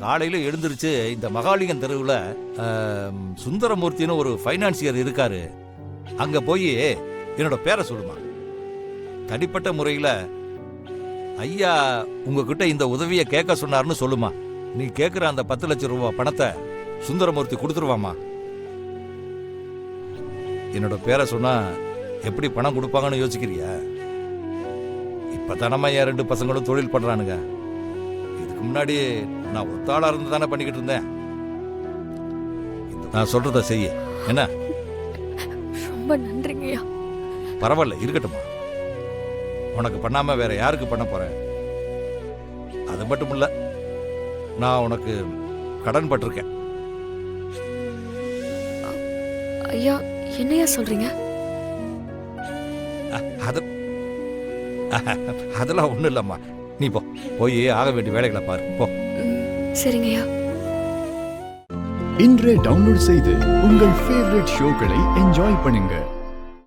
காலையில எழுந்திருச்சு இந்த மகாலிங்கம் தெருவில் சுந்தரமூர்த்தின்னு ஒரு ஃபைனான்சியர் இருக்காரு, அங்க போய் என்னோட பேரை சொல்லுமா. தனிப்பட்ட முறையில் ஐயா உங்ககிட்ட இந்த உதவியை கேட்க சொன்னார்னு சொல்லுமா. நீ கேட்குற அந்த 10 லட்சம் ரூபாய் பணத்தை சுந்தரமூர்த்தி கொடுத்துருவாமா. என்னோட பேரை சொன்னா எப்படி பணம் கொடுப்பாங்கன்னு யோசிக்கிறியா? இப்ப தானம்மா என் 2 பசங்களும் தொழில் பண்றானுங்க. இதுக்கு முன்னாடி நான் ஒத்தாளா இருந்து தானே பண்ணிக்கிட்டு இருந்தேன். நான் சொல்றத செய்ய என்ன. ரொம்ப நன்றிங்கய்யா. பரவாயில்ல, இருக்கட்டுமா. உனக்கு பண்ணாம வேற யாருக்கு பண்ண போறேன்? அது மட்டும் இல்ல, நான் உனக்கு கடன் பட்டிருக்கேன். ஐயா என்னையா சொல்றீங்க? அதெல்லாம் ஒண்ணும் இல்லம்மா. நீ போய் ஆக வேண்டிய வேலைகளை பாரு போ. சரிங்கய்யா. இன்றே டவுன்லோட் செய்து உங்கள் ஃபேவரட் ஷோக்களை என்ஜாய் பண்ணுங்க.